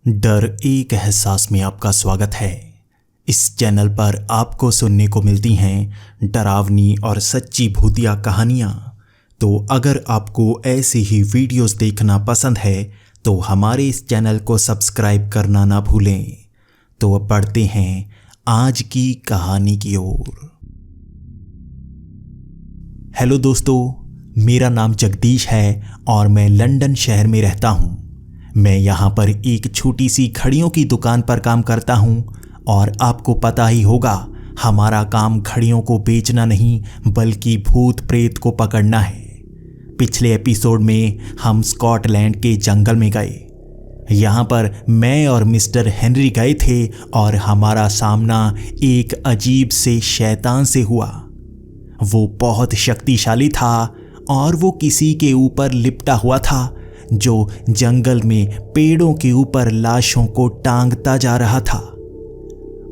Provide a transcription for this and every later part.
डर एक एहसास में आपका स्वागत है। इस चैनल पर आपको सुनने को मिलती हैं डरावनी और सच्ची भूतिया कहानियाँ। तो अगर आपको ऐसी ही वीडियोस देखना पसंद है तो हमारे इस चैनल को सब्सक्राइब करना ना भूलें। तो अब बढ़ते हैं आज की कहानी की ओर। हेलो दोस्तों, मेरा नाम जगदीश है और मैं लंदन शहर में रहता हूँ। मैं यहाँ पर एक छोटी सी घड़ियों की दुकान पर काम करता हूँ और आपको पता ही होगा, हमारा काम घड़ियों को बेचना नहीं बल्कि भूत प्रेत को पकड़ना है। पिछले एपिसोड में हम स्कॉटलैंड के जंगल में गए। यहाँ पर मैं और मिस्टर हेनरी गए थे और हमारा सामना एक अजीब से शैतान से हुआ। वो बहुत शक्तिशाली था और वो किसी के ऊपर लिपटा हुआ था जो जंगल में पेड़ों के ऊपर लाशों को टांगता जा रहा था।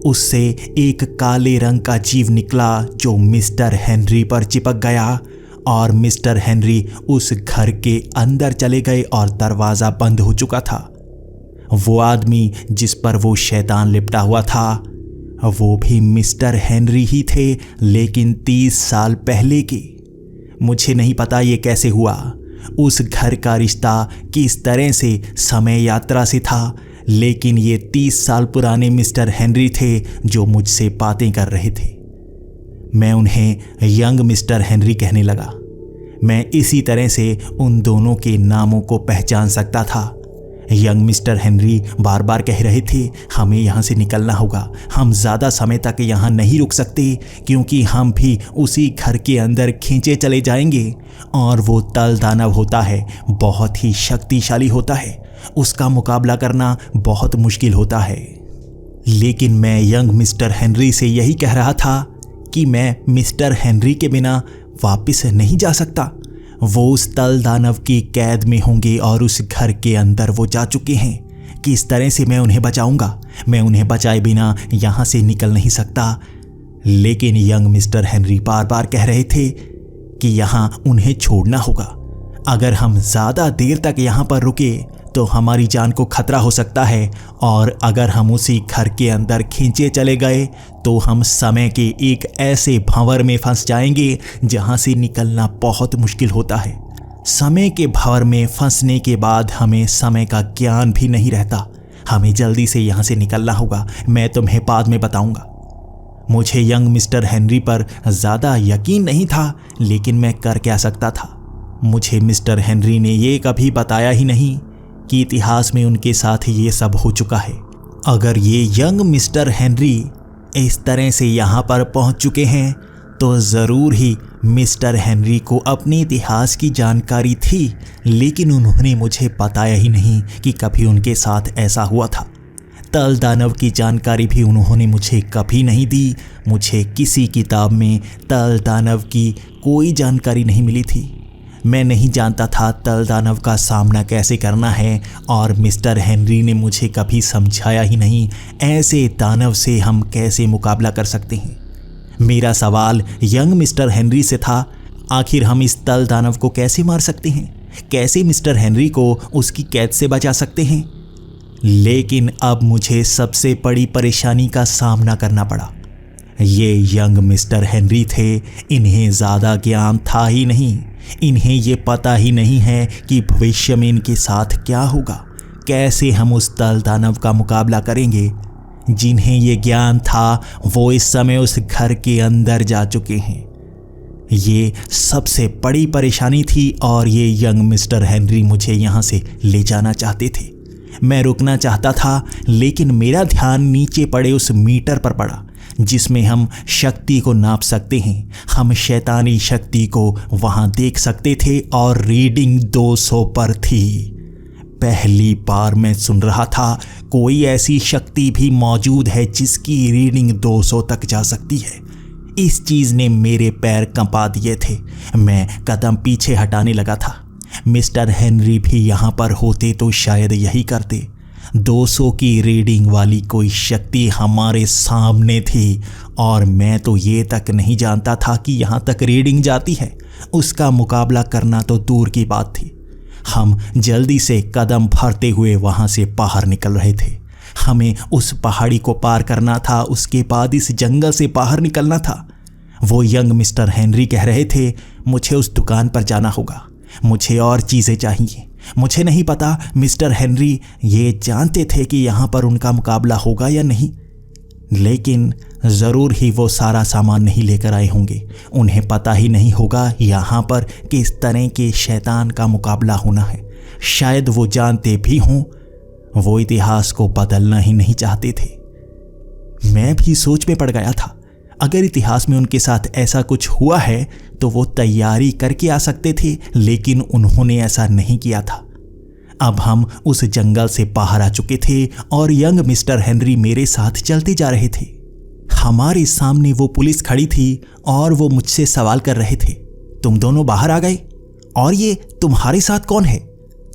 उससे एक काले रंग का जीव निकला जो मिस्टर हेनरी पर चिपक गया और मिस्टर हेनरी उस घर के अंदर चले गए और दरवाज़ा बंद हो चुका था। वो आदमी जिस पर वो शैतान लिपटा हुआ था वो भी मिस्टर हेनरी ही थे, लेकिन 30 साल पहले के। मुझे नहीं पता ये कैसे हुआ। उस घर का रिश्ता किस तरह से समय यात्रा से था, लेकिन ये 30 साल पुराने मिस्टर हेनरी थे जो मुझसे बातें कर रहे थे। मैं उन्हें यंग मिस्टर हेनरी कहने लगा। मैं इसी तरह से उन दोनों के नामों को पहचान सकता था। यंग मिस्टर हेनरी बार बार कह रहे थे, हमें यहाँ से निकलना होगा, हम ज़्यादा समय तक यहाँ नहीं रुक सकते क्योंकि हम भी उसी घर के अंदर खींचे चले जाएंगे। और वो तल दानव होता है, बहुत ही शक्तिशाली होता है, उसका मुकाबला करना बहुत मुश्किल होता है। लेकिन मैं यंग मिस्टर हेनरी से यही कह रहा था कि मैं मिस्टर हेनरी के बिना वापस नहीं जा सकता। वो उस तल दानव की कैद में होंगे और उस घर के अंदर वो जा चुके हैं। किस तरह से मैं उन्हें बचाऊंगा? मैं उन्हें बचाए बिना यहाँ से निकल नहीं सकता। लेकिन यंग मिस्टर हेनरी बार बार कह रहे थे कि यहाँ उन्हें छोड़ना होगा। अगर हम ज़्यादा देर तक यहाँ पर रुके तो हमारी जान को खतरा हो सकता है, और अगर हम उसी घर के अंदर खींचे चले गए तो हम समय के एक ऐसे भंवर में फंस जाएंगे जहाँ से निकलना बहुत मुश्किल होता है। समय के भंवर में फंसने के बाद हमें समय का ज्ञान भी नहीं रहता। हमें जल्दी से यहाँ से निकलना होगा। मैं तुम्हें बाद में बताऊँगा। मुझे यंग मिस्टर हेनरी पर ज़्यादा यकीन नहीं था, लेकिन मैं कर क्या सकता था। मुझे मिस्टर हेनरी ने ये कभी बताया ही नहीं कि इतिहास में उनके साथ ये सब हो चुका है। अगर ये यंग मिस्टर हेनरी इस तरह से यहाँ पर पहुँच चुके हैं तो ज़रूर ही मिस्टर हेनरी को अपने इतिहास की जानकारी थी, लेकिन उन्होंने मुझे बताया ही नहीं कि कभी उनके साथ ऐसा हुआ था। तल दानव की जानकारी भी उन्होंने मुझे कभी नहीं दी। मुझे किसी किताब में तल दानव की कोई जानकारी नहीं मिली थी। मैं नहीं जानता था तल दानव का सामना कैसे करना है, और मिस्टर हेनरी ने मुझे कभी समझाया ही नहीं ऐसे दानव से हम कैसे मुकाबला कर सकते हैं। मेरा सवाल यंग मिस्टर हेनरी से था, आखिर हम इस तल दानव को कैसे मार सकते हैं? कैसे मिस्टर हेनरी को उसकी कैद से बचा सकते हैं? लेकिन अब मुझे सबसे बड़ी परेशानी का सामना करना पड़ा। ये यंग मिस्टर हेनरी थे, इन्हें ज़्यादा ज्ञान था ही नहीं। इन्हें ये पता ही नहीं है कि भविष्य में इनके साथ क्या होगा, कैसे हम उस तल दानव का मुकाबला करेंगे। जिन्हें ये ज्ञान था वो इस समय उस घर के अंदर जा चुके हैं। ये सबसे बड़ी परेशानी थी और ये यंग मिस्टर हेनरी मुझे यहाँ से ले जाना चाहते थे। मैं रुकना चाहता था, लेकिन मेरा ध्यान नीचे पड़े उस मीटर पर पड़ा जिसमें हम शक्ति को नाप सकते हैं। हम शैतानी शक्ति को वहाँ देख सकते थे और रीडिंग 200 पर थी। पहली बार मैं सुन रहा था कोई ऐसी शक्ति भी मौजूद है जिसकी रीडिंग 200 तक जा सकती है। इस चीज़ ने मेरे पैर कंपा दिए थे। मैं कदम पीछे हटाने लगा था। मिस्टर हेनरी भी यहाँ पर होते तो शायद यही करते। 200 की रीडिंग वाली कोई शक्ति हमारे सामने थी और मैं तो ये तक नहीं जानता था कि यहाँ तक रीडिंग जाती है। उसका मुकाबला करना तो दूर की बात थी। हम जल्दी से कदम भरते हुए वहां से बाहर निकल रहे थे। हमें उस पहाड़ी को पार करना था, उसके बाद इस जंगल से बाहर निकलना था। वो यंग मिस्टर हेनरी कह रहे थे, मुझे उस दुकान पर जाना होगा, मुझे और चीज़ें चाहिए। मुझे नहीं पता मिस्टर हेनरी ये जानते थे कि यहाँ पर उनका मुकाबला होगा या नहीं, लेकिन ज़रूर ही वो सारा सामान नहीं लेकर आए होंगे। उन्हें पता ही नहीं होगा यहाँ पर किस तरह के शैतान का मुकाबला होना है। शायद वो जानते भी हों, वो इतिहास को बदलना ही नहीं चाहते थे। मैं भी सोच में पड़ गया था, अगर इतिहास में उनके साथ ऐसा कुछ हुआ है तो वो तैयारी करके आ सकते थे, लेकिन उन्होंने ऐसा नहीं किया था। अब हम उस जंगल से बाहर आ चुके थे और यंग मिस्टर हेनरी मेरे साथ चलते जा रहे थे। हमारे सामने वो पुलिस खड़ी थी और वो मुझसे सवाल कर रहे थे, तुम दोनों बाहर आ गए और ये तुम्हारे साथ कौन है?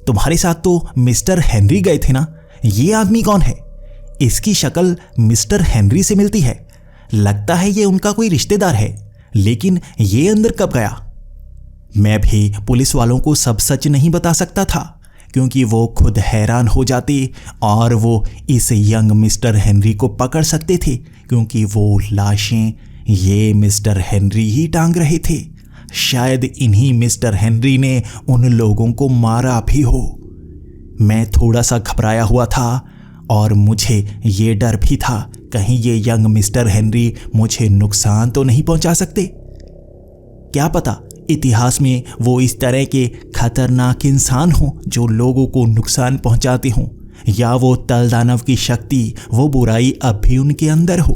तुम्हारे साथ तो मिस्टर हेनरी गए थे ना, ये आदमी कौन है? इसकी शक्ल मिस्टर हेनरी से मिलती है, लगता है ये उनका कोई रिश्तेदार है, लेकिन ये अंदर कब गया? मैं भी पुलिस वालों को सब सच नहीं बता सकता था, क्योंकि वो खुद हैरान हो जाते और वो इस यंग मिस्टर हेनरी को पकड़ सकते थे, क्योंकि वो लाशें ये मिस्टर हेनरी ही टांग रहे थे। शायद इन्हीं मिस्टर हेनरी ने उन लोगों को मारा भी हो। मैं थोड़ा सा घबराया हुआ था और मुझे ये डर भी था, कहीं ये यंग मिस्टर हेनरी मुझे नुकसान तो नहीं पहुंचा सकते। क्या पता इतिहास में वो इस तरह के खतरनाक इंसान हों जो लोगों को नुकसान पहुंचाते हों, या वो तलदानव की शक्ति, वो बुराई अब भी उनके अंदर हो।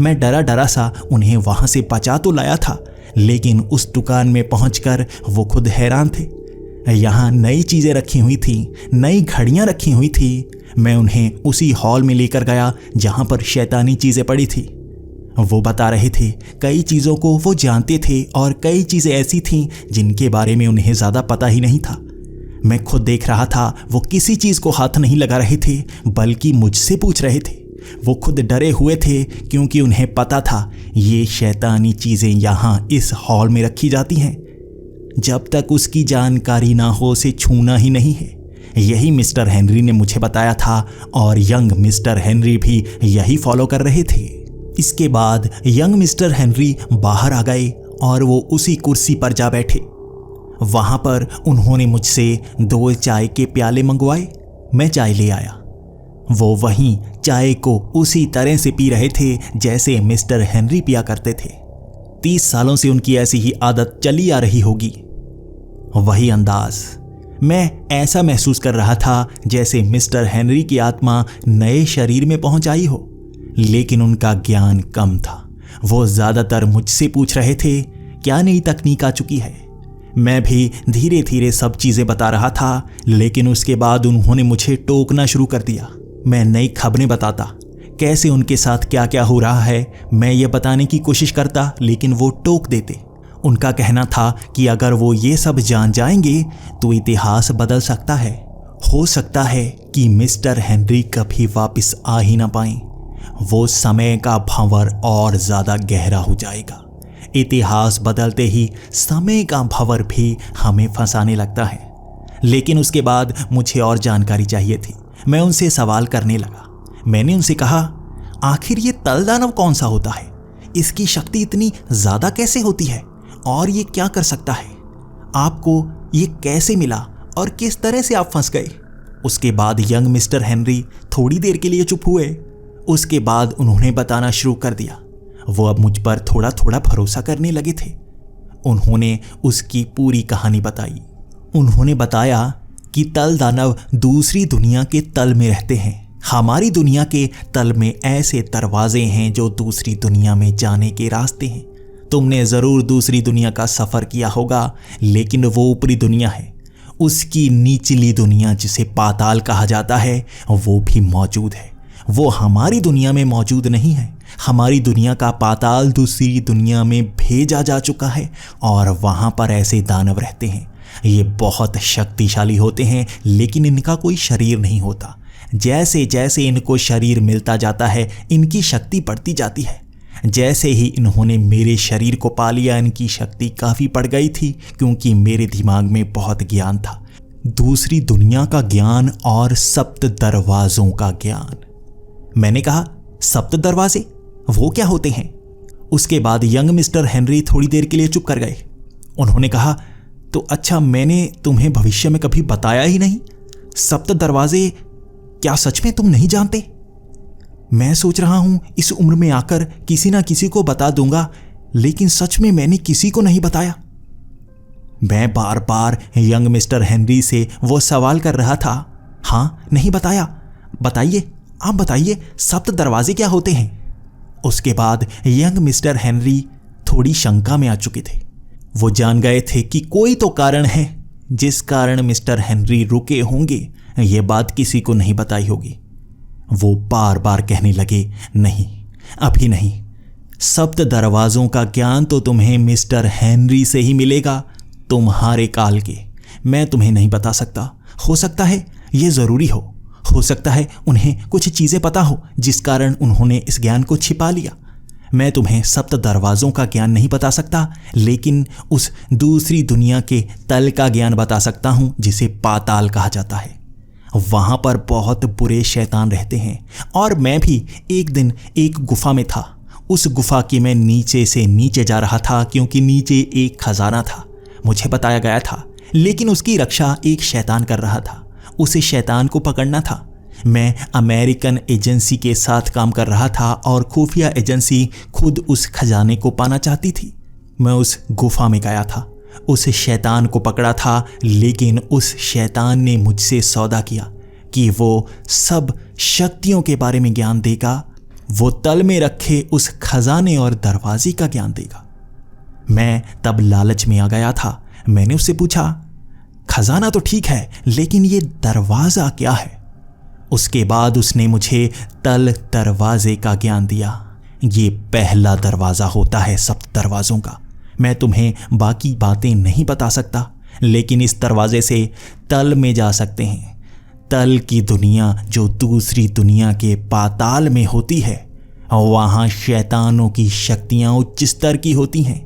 मैं डरा डरा सा उन्हें वहां से बचा तो लाया था, लेकिन उस दुकान में पहुंचकर वो खुद हैरान थे। यहाँ नई चीज़ें रखी हुई थी, नई घड़ियाँ रखी हुई थी। मैं उन्हें उसी हॉल में लेकर गया जहाँ पर शैतानी चीज़ें पड़ी थी। वो बता रहे थे कई चीज़ों को वो जानते थे और कई चीज़ें ऐसी थीं जिनके बारे में उन्हें ज़्यादा पता ही नहीं था। मैं खुद देख रहा था, वो किसी चीज़ को हाथ नहीं लगा रहे थे, बल्कि मुझसे पूछ रहे थे। वो खुद डरे हुए थे, क्योंकि उन्हें पता था ये शैतानी चीज़ें यहाँ इस हॉल में रखी जाती हैं। जब तक उसकी जानकारी ना हो उसे छूना ही नहीं है। यही मिस्टर हेनरी ने मुझे बताया था और यंग मिस्टर हेनरी भी यही फॉलो कर रहे थे। इसके बाद यंग मिस्टर हेनरी बाहर आ गए और वो उसी कुर्सी पर जा बैठे। वहां पर उन्होंने मुझसे 2 चाय के प्याले मंगवाए। मैं चाय ले आया। वो वहीं चाय को उसी तरह से पी रहे थे जैसे मिस्टर हेनरी पिया करते थे। 30 सालों से उनकी ऐसी ही आदत चली आ रही होगी। वही अंदाज। मैं ऐसा महसूस कर रहा था जैसे मिस्टर हेनरी की आत्मा नए शरीर में पहुंच आई हो, लेकिन उनका ज्ञान कम था। वो ज़्यादातर मुझसे पूछ रहे थे क्या नई तकनीक आ चुकी है। मैं भी धीरे धीरे सब चीज़ें बता रहा था, लेकिन उसके बाद उन्होंने मुझे टोकना शुरू कर दिया। मैं नई खबरें बताता, कैसे उनके साथ क्या क्या हो रहा है मैं ये बताने की कोशिश करता, लेकिन वो टोक देते। उनका कहना था कि अगर वो ये सब जान जाएंगे तो इतिहास बदल सकता है। हो सकता है कि मिस्टर हेनरी कभी वापस आ ही ना पाएं। वो समय का भंवर और ज़्यादा गहरा हो जाएगा। इतिहास बदलते ही समय का भंवर भी हमें फंसाने लगता है। लेकिन उसके बाद मुझे और जानकारी चाहिए थी। मैं उनसे सवाल करने लगा। मैंने उनसे कहा, आखिर ये तलदानव कौन सा होता है? इसकी शक्ति इतनी ज़्यादा कैसे होती है और ये क्या कर सकता है? आपको ये कैसे मिला और किस तरह से आप फंस गए? उसके बाद यंग मिस्टर हेनरी थोड़ी देर के लिए चुप हुए। उसके बाद उन्होंने बताना शुरू कर दिया। वो अब मुझ पर थोड़ा थोड़ा भरोसा करने लगे थे। उन्होंने उसकी पूरी कहानी बताई। उन्होंने बताया कि तलदानव दूसरी दुनिया के तल में रहते हैं। हमारी दुनिया के तल में ऐसे दरवाजे हैं जो दूसरी दुनिया में जाने के रास्ते हैं। तुमने ज़रूर दूसरी दुनिया का सफ़र किया होगा, लेकिन वो ऊपरी दुनिया है। उसकी निचली दुनिया जिसे पाताल कहा जाता है वो भी मौजूद है। वो हमारी दुनिया में मौजूद नहीं है। हमारी दुनिया का पाताल दूसरी दुनिया में भेजा जा चुका है और वहाँ पर ऐसे दानव रहते हैं। ये बहुत शक्तिशाली होते हैं, लेकिन इनका कोई शरीर नहीं होता। जैसे जैसे इनको शरीर मिलता जाता है इनकी शक्ति बढ़ती जाती है। जैसे ही इन्होंने मेरे शरीर को पा लिया इनकी शक्ति काफ़ी बढ़ गई थी, क्योंकि मेरे दिमाग में बहुत ज्ञान था। दूसरी दुनिया का ज्ञान और सप्त दरवाजों का ज्ञान। मैंने कहा, सप्त दरवाजे वो क्या होते हैं? उसके बाद यंग मिस्टर हेनरी थोड़ी देर के लिए चुप कर गए। उन्होंने कहा, तो अच्छा, मैंने तुम्हें भविष्य में कभी बताया ही नहीं। सप्त दरवाजे क्या सच में तुम नहीं जानते? मैं सोच रहा हूं इस उम्र में आकर किसी ना किसी को बता दूंगा, लेकिन सच में मैंने किसी को नहीं बताया। मैं बार बार यंग मिस्टर हेनरी से वो सवाल कर रहा था। हाँ, नहीं बताया। बताइए, आप बताइए, सप्त दरवाजे क्या होते हैं? उसके बाद यंग मिस्टर हेनरी थोड़ी शंका में आ चुके थे। वो जान गए थे कि कोई तो कारण है जिस कारण मिस्टर हेनरी रुके होंगे। ये बात किसी को नहीं बताई होगी। वो बार बार कहने लगे, नहीं, अभी नहीं। सप्त दरवाजों का ज्ञान तो तुम्हें मिस्टर हेनरी से ही मिलेगा, तुम्हारे काल के। मैं तुम्हें नहीं बता सकता। हो सकता है ये जरूरी हो सकता है उन्हें कुछ चीजें पता हो जिस कारण उन्होंने इस ज्ञान को छिपा लिया। मैं तुम्हें सप्त दरवाजों का ज्ञान नहीं बता सकता, लेकिन उस दूसरी दुनिया के तल का ज्ञान बता सकता हूं जिसे पाताल कहा जाता है। वहां पर बहुत बुरे शैतान रहते हैं और मैं भी एक दिन एक गुफा में था। उस गुफा के मैं नीचे से नीचे जा रहा था क्योंकि नीचे एक खजाना था, मुझे बताया गया था, लेकिन उसकी रक्षा एक शैतान कर रहा था। उसे शैतान को पकड़ना था। मैं अमेरिकन एजेंसी के साथ काम कर रहा था और खुफिया एजेंसी खुद उस खजाने को पाना चाहती थी। मैं उस गुफा में गया था, उस शैतान को पकड़ा था, लेकिन उस शैतान ने मुझसे सौदा किया कि वो सब शक्तियों के बारे में ज्ञान देगा। वो तल में रखे उस खजाने और दरवाजे का ज्ञान देगा। मैं तब लालच में आ गया था। मैंने उससे पूछा, खजाना तो ठीक है, लेकिन ये दरवाजा क्या है? उसके बाद उसने मुझे तल दरवाजे का ज्ञान दिया। ये पहला दरवाजा होता है सप्त दरवाजों का। मैं तुम्हें बाकी बातें नहीं बता सकता, लेकिन इस दरवाजे से तल में जा सकते हैं। तल की दुनिया जो दूसरी दुनिया के पाताल में होती है, वहाँ शैतानों की शक्तियाँ उच्च स्तर की होती हैं।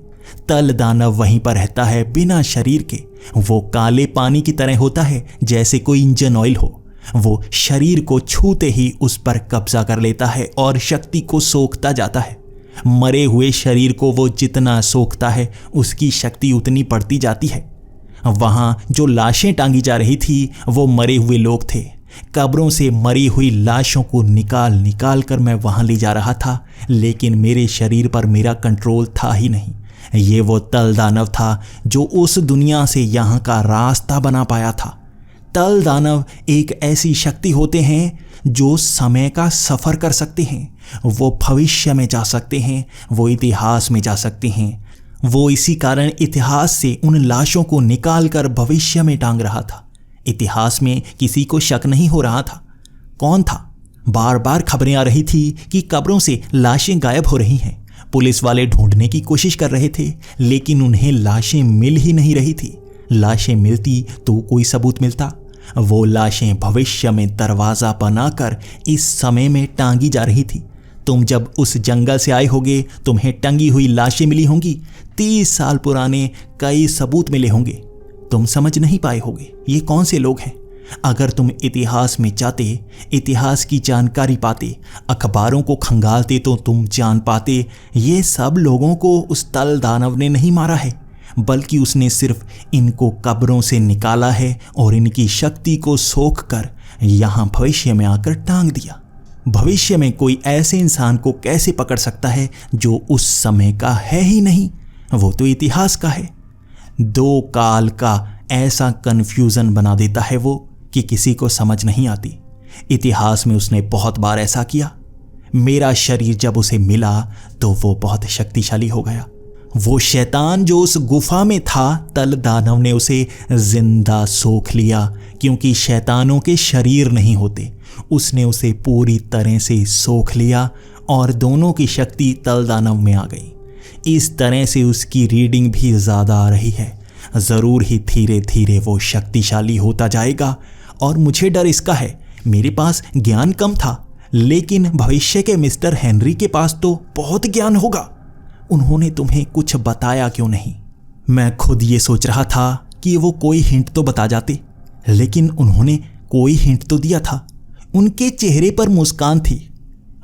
तल दानव वहीं पर रहता है बिना शरीर के। वो काले पानी की तरह होता है, जैसे कोई इंजन ऑयल हो। वो शरीर को छूते ही उस पर कब्जा कर लेता है और शक्ति को सोखता जाता है। मरे हुए शरीर को वो जितना सोखता है उसकी शक्ति उतनी बढ़ती जाती है। वहां जो लाशें टांगी जा रही थी वो मरे हुए लोग थे। कब्रों से मरी हुई लाशों को निकाल निकाल कर मैं वहां ले जा रहा था, लेकिन मेरे शरीर पर मेरा कंट्रोल था ही नहीं। ये वो तल दानव था जो उस दुनिया से यहाँ का रास्ता बना पाया था। तल दानव एक ऐसी शक्ति होते हैं जो समय का सफ़र कर सकते हैं। वो भविष्य में जा सकते हैं, वो इतिहास में जा सकते हैं। वो इसी कारण इतिहास से उन लाशों को निकाल कर भविष्य में टांग रहा था। इतिहास में किसी को शक नहीं हो रहा था। कौन था? बार बार खबरें आ रही थी कि कब्रों से लाशें गायब हो रही हैं। पुलिस वाले ढूंढने की कोशिश कर रहे थे, लेकिन उन्हें लाशें मिल ही नहीं रही थी। लाशें मिलती तो कोई सबूत मिलता। वो लाशें भविष्य में दरवाज़ा बनाकर इस समय में टांगी जा रही थी। तुम जब उस जंगल से आए होगे, तुम्हें टंगी हुई लाशें मिली होंगी। 30 साल पुराने कई सबूत मिले होंगे। तुम समझ नहीं पाए होगे ये कौन से लोग हैं। अगर तुम इतिहास में जाते, इतिहास की जानकारी पाते, अखबारों को खंगालते, तो तुम जान पाते ये सब लोगों को उस तल दानव ने नहीं मारा है, बल्कि उसने सिर्फ इनको कब्रों से निकाला है और इनकी शक्ति को सोख कर यहाँ भविष्य में आकर टांग दिया। भविष्य में कोई ऐसे इंसान को कैसे पकड़ सकता है जो उस समय का है ही नहीं, वो तो इतिहास का है। 2 काल का ऐसा कन्फ्यूज़न बना देता है वो कि किसी को समझ नहीं आती। इतिहास में उसने बहुत बार ऐसा किया। मेरा शरीर जब उसे मिला तो वो बहुत शक्तिशाली हो गया। वो शैतान जो उस गुफा में था, तल दानव ने उसे जिंदा सोख लिया, क्योंकि शैतानों के शरीर नहीं होते। उसने उसे पूरी तरह से सोख लिया और दोनों की शक्ति तल दानव में आ गई। इस तरह से उसकी रीडिंग भी ज़्यादा आ रही है। ज़रूर ही धीरे धीरे वो शक्तिशाली होता जाएगा। और मुझे डर इसका है, मेरे पास ज्ञान कम था, लेकिन भविष्य के मिस्टर हेनरी के पास तो बहुत ज्ञान होगा। उन्होंने तुम्हें कुछ बताया क्यों नहीं? मैं खुद ये सोच रहा था कि वो कोई हिंट तो बता जाते, लेकिन उन्होंने कोई हिंट तो दिया था। उनके चेहरे पर मुस्कान थी।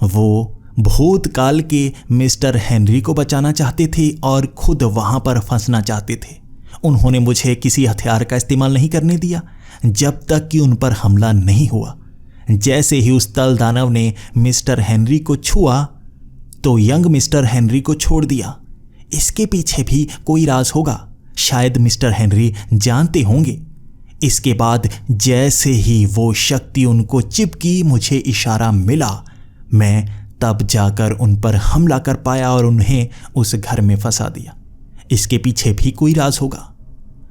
वो भूतकाल के मिस्टर हेनरी को बचाना चाहते थे और खुद वहां पर फंसना चाहते थे। उन्होंने मुझे किसी हथियार का इस्तेमाल नहीं करने दिया जब तक कि उन पर हमला नहीं हुआ। जैसे ही उस तल दानव ने मिस्टर हेनरी को छुआ तो यंग मिस्टर हेनरी को छोड़ दिया। इसके पीछे भी कोई राज होगा, शायद मिस्टर हेनरी जानते होंगे। इसके बाद जैसे ही वो शक्ति उनको चिपकी, मुझे इशारा मिला। मैं तब जाकर उन पर हमला कर पाया और उन्हें उस घर में फंसा दिया। इसके पीछे भी कोई राज होगा।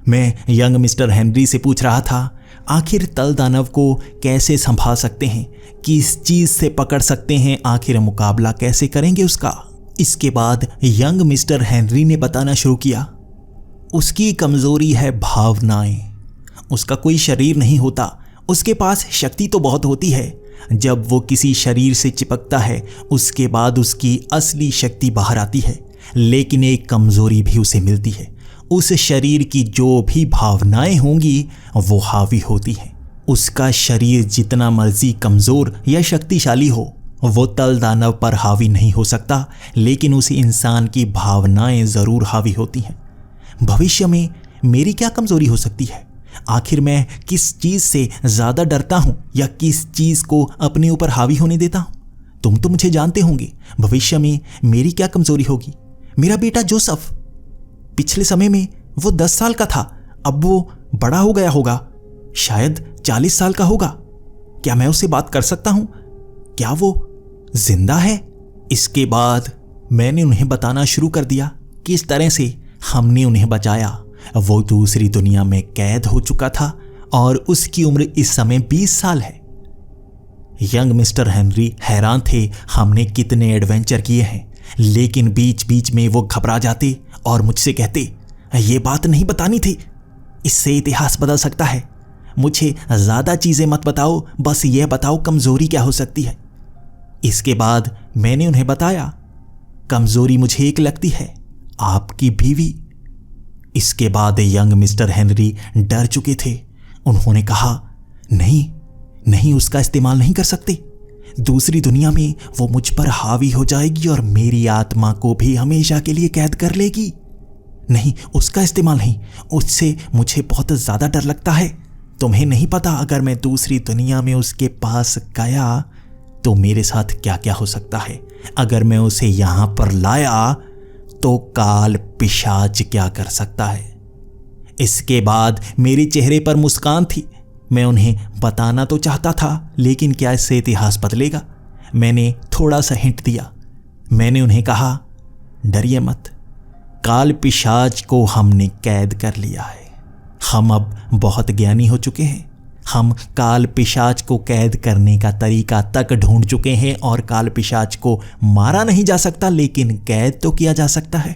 मैं यंग मिस्टर हेनरी से पूछ रहा था, आखिर तल दानव को कैसे संभाल सकते हैं, किस चीज से पकड़ सकते हैं, आखिर मुकाबला कैसे करेंगे उसका। इसके बाद यंग मिस्टर हेनरी ने बताना शुरू किया, उसकी कमजोरी है भावनाएं। उसका कोई शरीर नहीं होता, उसके पास शक्ति तो बहुत होती है। जब वो किसी शरीर से चिपकता है उसके बाद उसकी असली शक्ति बाहर आती है, लेकिन एक कमजोरी भी उसे मिलती है। उस शरीर की जो भी भावनाएं होंगी वो हावी होती हैं। उसका शरीर जितना मर्जी कमजोर या शक्तिशाली हो, वो तल दानव पर हावी नहीं हो सकता, लेकिन उस इंसान की भावनाएं जरूर हावी होती हैं। भविष्य में मेरी क्या कमजोरी हो सकती है? आखिर मैं किस चीज से ज्यादा डरता हूं या किस चीज को अपने ऊपर हावी होने देता हूं? तुम तो मुझे जानते होंगे, भविष्य में मेरी क्या कमजोरी होगी। मेरा बेटा जोसेफ, पिछले समय में वो 10 साल का था, अब वो बड़ा हो गया होगा, शायद 40 साल का होगा। क्या मैं उससे बात कर सकता हूं? क्या वो जिंदा है? इसके बाद मैंने उन्हें बताना शुरू कर दिया किस तरह से हमने उन्हें बचाया। वो दूसरी दुनिया में कैद हो चुका था और उसकी उम्र इस समय 20 साल है। यंग मिस्टर हेनरी हैरान थे हमने कितने एडवेंचर किए हैं, लेकिन बीच बीच में वो घबरा जाते और मुझसे कहते, ये बात नहीं बतानी थी, इससे इतिहास बदल सकता है। मुझे ज्यादा चीजें मत बताओ, बस ये बताओ कमजोरी क्या हो सकती है। इसके बाद मैंने उन्हें बताया, कमजोरी मुझे एक लगती है, आपकी बीवी। इसके बाद यंग मिस्टर हेनरी डर चुके थे। उन्होंने कहा, नहीं नहीं, उसका इस्तेमाल नहीं कर सकते। दूसरी दुनिया में वो मुझ पर हावी हो जाएगी और मेरी आत्मा को भी हमेशा के लिए कैद कर लेगी। नहीं, उसका इस्तेमाल नहीं, उससे मुझे बहुत ज्यादा डर लगता है। तुम्हें नहीं पता, अगर मैं दूसरी दुनिया में उसके पास गया तो मेरे साथ क्या क्या हो सकता है। अगर मैं उसे यहां पर लाया तो काल पिशाच क्या कर सकता है। इसके बाद मेरे चेहरे पर मुस्कान थी। मैं उन्हें बताना तो चाहता था, लेकिन क्या इससे इतिहास बदलेगा? मैंने थोड़ा सा हिंट दिया। मैंने उन्हें कहा, डरिए मत, काल पिशाच को हमने कैद कर लिया है। हम अब बहुत ज्ञानी हो चुके हैं। हम काल पिशाच को कैद करने का तरीका तक ढूंढ चुके हैं और काल पिशाच को मारा नहीं जा सकता, लेकिन कैद तो किया जा सकता है।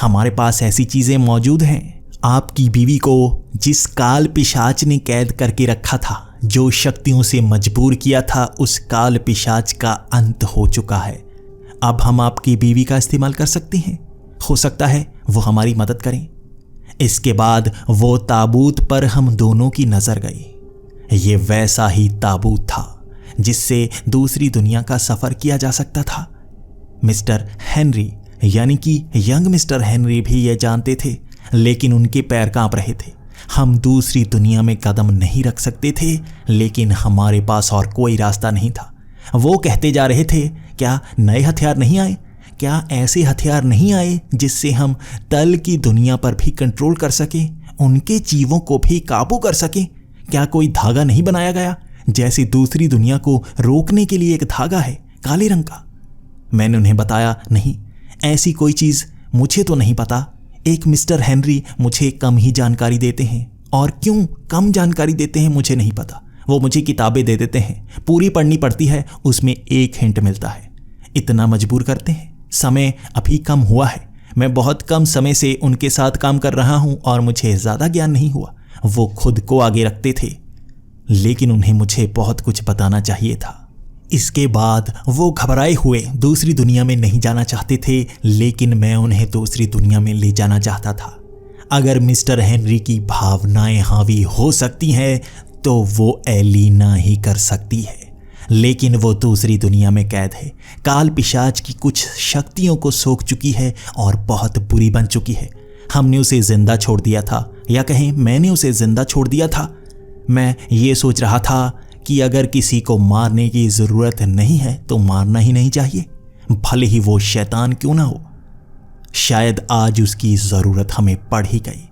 हमारे पास ऐसी चीजें मौजूद हैं। आपकी बीवी को जिस काल पिशाच ने कैद करके रखा था, जो शक्तियों से मजबूर किया था, उस काल पिशाच का अंत हो चुका है। अब हम आपकी बीवी का इस्तेमाल कर सकते हैं। हो सकता है वो हमारी मदद करें। इसके बाद वो ताबूत पर हम दोनों की नजर गई। ये वैसा ही ताबूत था जिससे दूसरी दुनिया का सफर किया जा सकता था। मिस्टर हेनरी यानी कि यंग मिस्टर हेनरी भी ये जानते थे, लेकिन उनके पैर कांप रहे थे। हम दूसरी दुनिया में कदम नहीं रख सकते थे, लेकिन हमारे पास और कोई रास्ता नहीं था। वो कहते जा रहे थे, क्या नए हथियार नहीं आए? क्या ऐसे हथियार नहीं आए जिससे हम तल की दुनिया पर भी कंट्रोल कर सकें, उनके जीवों को भी काबू कर सकें? क्या कोई धागा नहीं बनाया गया, जैसे दूसरी दुनिया को रोकने के लिए एक धागा है काले रंग का? मैंने उन्हें बताया, नहीं, ऐसी कोई चीज मुझे तो नहीं पता। एक मिस्टर हेनरी मुझे कम ही जानकारी देते हैं, और क्यों कम जानकारी देते हैं मुझे नहीं पता। वो मुझे किताबें दे देते हैं, पूरी पढ़नी पड़ती है, उसमें एक हिंट मिलता है। इतना मजबूर करते हैं। समय अभी कम हुआ है, मैं बहुत कम समय से उनके साथ काम कर रहा हूं और मुझे ज्यादा ज्ञान नहीं हुआ। वो खुद को आगे रखते थे, लेकिन उन्हें मुझे बहुत कुछ बताना चाहिए था। इसके बाद वो घबराए हुए दूसरी दुनिया में नहीं जाना चाहते थे, लेकिन मैं उन्हें दूसरी दुनिया में ले जाना चाहता था। अगर मिस्टर हेनरी की भावनाएं हावी हो सकती हैं तो वो एलिना ही कर सकती है। लेकिन वो दूसरी दुनिया में कैद है, काल पिशाच की कुछ शक्तियों को सोख चुकी है और बहुत बुरी बन चुकी है। हमने उसे जिंदा छोड़ दिया था, या कहें मैंने उसे जिंदा छोड़ दिया था। मैं ये सोच रहा था कि अगर किसी को मारने की ज़रूरत नहीं है तो मारना ही नहीं चाहिए, भले ही वो शैतान क्यों ना हो। शायद आज उसकी ज़रूरत हमें पड़ ही गई।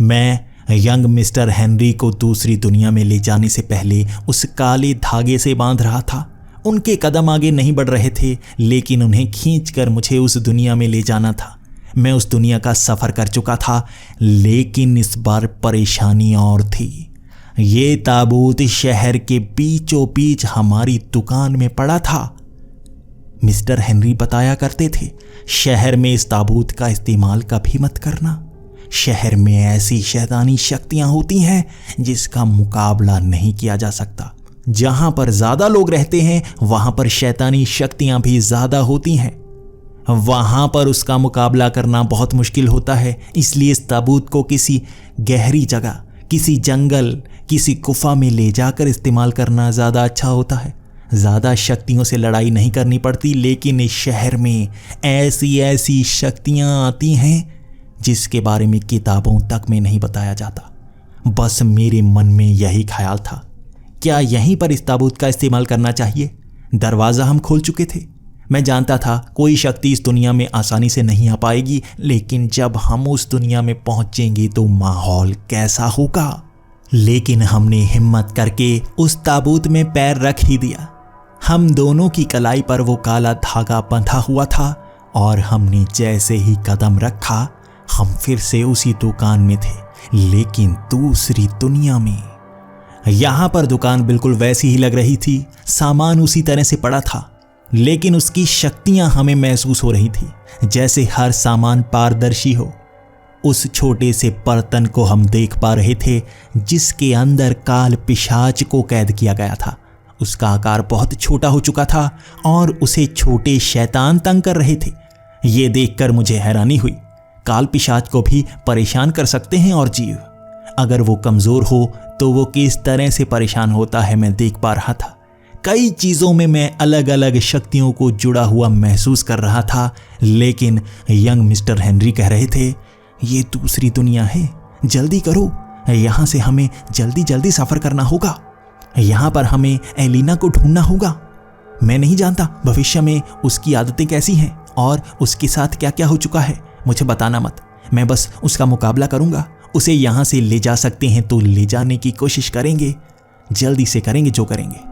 मैं यंग मिस्टर हेनरी को दूसरी दुनिया में ले जाने से पहले उस काले धागे से बांध रहा था। उनके कदम आगे नहीं बढ़ रहे थे, लेकिन उन्हें खींचकर मुझे उस दुनिया में ले जाना था। मैं उस दुनिया का सफ़र कर चुका था, लेकिन इस बार परेशानी और थी। ये ताबूत शहर के बीचों बीच हमारी दुकान में पड़ा था। मिस्टर हेनरी बताया करते थे, शहर में इस ताबूत का इस्तेमाल कभी मत करना। शहर में ऐसी शैतानी शक्तियां होती हैं जिसका मुकाबला नहीं किया जा सकता। जहां पर ज्यादा लोग रहते हैं वहां पर शैतानी शक्तियां भी ज्यादा होती हैं। वहां पर उसका मुकाबला करना बहुत मुश्किल होता है। इसलिए इस ताबूत को किसी गहरी जगह, किसी जंगल, किसी गुफा में ले जाकर इस्तेमाल करना ज़्यादा अच्छा होता है। ज़्यादा शक्तियों से लड़ाई नहीं करनी पड़ती, लेकिन इस शहर में ऐसी ऐसी शक्तियाँ आती हैं जिसके बारे में किताबों तक में नहीं बताया जाता। बस मेरे मन में यही ख्याल था, क्या यहीं पर इस ताबूत का इस्तेमाल करना चाहिए? दरवाज़ा हम खोल चुके थे। मैं जानता था कोई शक्ति इस दुनिया में आसानी से नहीं आ पाएगी, लेकिन जब हम उस दुनिया में पहुंचेंगे तो माहौल कैसा होगा। लेकिन हमने हिम्मत करके उस ताबूत में पैर रख ही दिया। हम दोनों की कलाई पर वो काला धागा बंधा हुआ था और हमने जैसे ही कदम रखा हम फिर से उसी दुकान में थे, लेकिन दूसरी दुनिया में। यहाँ पर दुकान बिल्कुल वैसी ही लग रही थी, सामान उसी तरह से पड़ा था, लेकिन उसकी शक्तियाँ हमें महसूस हो रही थी जैसे हर सामान पारदर्शी हो। उस छोटे से बर्तन को हम देख पा रहे थे जिसके अंदर काल पिशाच को कैद किया गया था। उसका आकार बहुत छोटा हो चुका था और उसे छोटे शैतान तंग कर रहे थे। ये देखकर मुझे हैरानी हुई। काल पिशाच को भी परेशान कर सकते हैं और जीव, अगर वो कमज़ोर हो तो वो किस तरह से परेशान होता है मैं देख पा रहा था। कई चीज़ों में मैं अलग अलग शक्तियों को जुड़ा हुआ महसूस कर रहा था, लेकिन यंग मिस्टर हेनरी कह रहे थे, ये दूसरी दुनिया है, जल्दी करो, यहाँ से हमें जल्दी जल्दी सफ़र करना होगा। यहाँ पर हमें एलिना को ढूंढना होगा। मैं नहीं जानता भविष्य में उसकी आदतें कैसी हैं और उसके साथ क्या क्या हो चुका है, मुझे बताना मत। मैं बस उसका मुकाबला करूँगा। उसे यहाँ से ले जा सकते हैं तो ले जाने की कोशिश करेंगे, जल्दी से करेंगे जो करेंगे।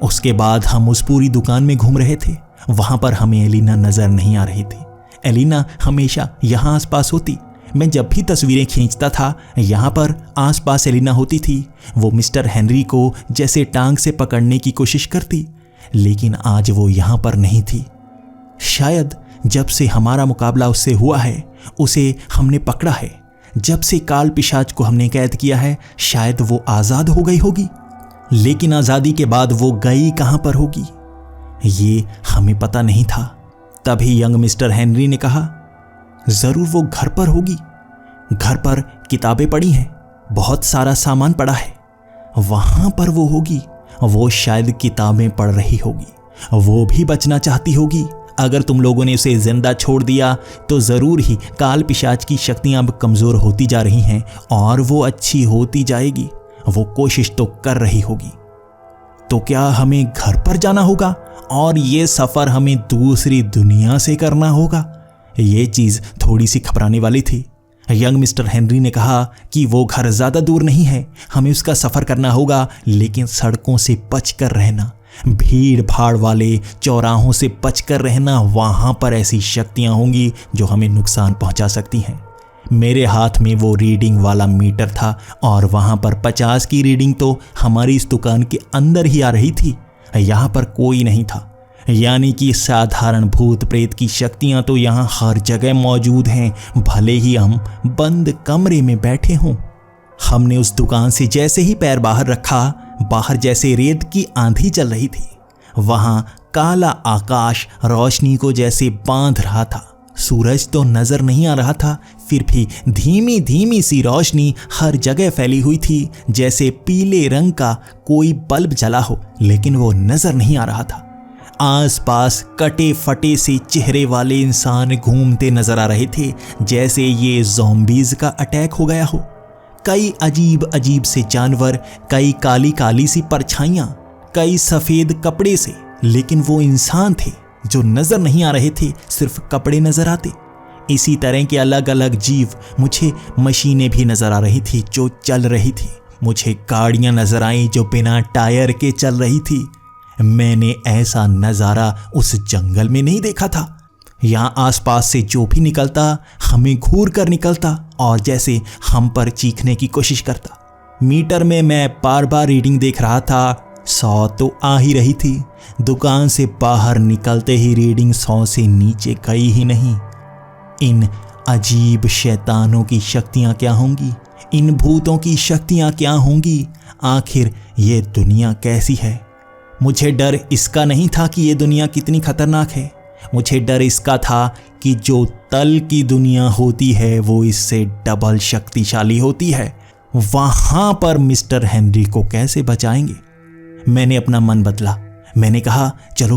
उसके बाद हम उस पूरी दुकान में घूम रहे थे। वहाँ पर हमें एलिना नज़र नहीं आ रही थी। एलिना हमेशा यहाँ आसपास होती। मैं जब भी तस्वीरें खींचता था यहाँ पर आसपास एलिना होती थी। वो मिस्टर हेनरी को जैसे टांग से पकड़ने की कोशिश करती, लेकिन आज वो यहाँ पर नहीं थी। शायद जब से हमारा मुकाबला उससे हुआ है, उसे हमने पकड़ा है, जब से काल पिशाच को हमने कैद किया है, शायद वो आज़ाद हो गई होगी। लेकिन आज़ादी के बाद वो गई कहाँ पर होगी ये हमें पता नहीं था। तभी यंग मिस्टर हेनरी ने कहा, ज़रूर वो घर पर होगी। घर पर किताबें पड़ी हैं, बहुत सारा सामान पड़ा है, वहाँ पर वो होगी। वो शायद किताबें पढ़ रही होगी, वो भी बचना चाहती होगी। अगर तुम लोगों ने उसे जिंदा छोड़ दिया तो ज़रूर ही काल पिशाच की शक्तियाँ अब कमज़ोर होती जा रही हैं और वो अच्छी होती जाएगी। वो कोशिश तो कर रही होगी। तो क्या हमें घर पर जाना होगा और ये सफ़र हमें दूसरी दुनिया से करना होगा? ये चीज़ थोड़ी सी घबराने वाली थी। यंग मिस्टर हेनरी ने कहा कि वो घर ज़्यादा दूर नहीं है, हमें उसका सफ़र करना होगा, लेकिन सड़कों से बचकर रहना, भीड़ भाड़ वाले चौराहों से बचकर रहना। वहाँ पर ऐसी शक्तियाँ होंगी जो हमें नुकसान पहुँचा सकती हैं। मेरे हाथ में वो रीडिंग वाला मीटर था और वहाँ पर 50 की रीडिंग तो हमारी इस दुकान के अंदर ही आ रही थी। यहाँ पर कोई नहीं था, यानी कि साधारण भूत प्रेत की शक्तियाँ तो यहाँ हर जगह मौजूद हैं, भले ही हम बंद कमरे में बैठे हों। हमने उस दुकान से जैसे ही पैर बाहर रखा, बाहर जैसे रेत की आंधी चल रही थी। वहाँ काला आकाश रोशनी को जैसे बांध रहा था। सूरज तो नजर नहीं आ रहा था, फिर भी धीमी धीमी सी रोशनी हर जगह फैली हुई थी, जैसे पीले रंग का कोई बल्ब जला हो, लेकिन वो नजर नहीं आ रहा था। आसपास कटे फटे से चेहरे वाले इंसान घूमते नजर आ रहे थे, जैसे ये ज़ॉम्बीज़ का अटैक हो गया हो। कई अजीब अजीब से जानवर, कई काली काली सी परछाइयां, कई सफेद कपड़े से, लेकिन वो इंसान थे जो नजर नहीं आ रहे थे, सिर्फ कपड़े नजर आते। इसी तरह के अलग अलग जीव, मुझे मशीनें भी नजर आ रही थी जो चल रही थी, मुझे गाड़ियां नजर आई जो बिना टायर के चल रही थी। मैंने ऐसा नजारा उस जंगल में नहीं देखा था। यहाँ आसपास से जो भी निकलता हमें घूर कर निकलता और जैसे हम पर चीखने की कोशिश करता। मीटर में मैं बार बार रीडिंग देख रहा था, 100 तो आ ही रही थी। दुकान से बाहर निकलते ही रीडिंग 100 से नीचे गई ही नहीं। इन अजीब शैतानों की शक्तियां क्या होंगी, इन भूतों की शक्तियां क्या होंगी, आखिर ये दुनिया कैसी है। मुझे डर इसका नहीं था कि ये दुनिया कितनी खतरनाक है, मुझे डर इसका था कि जो तल की दुनिया होती है वो इससे डबल शक्तिशाली होती है। वहां पर मिस्टर हेनरी को कैसे बचाएंगे। मैंने अपना मन बदला। मैंने कहा चलो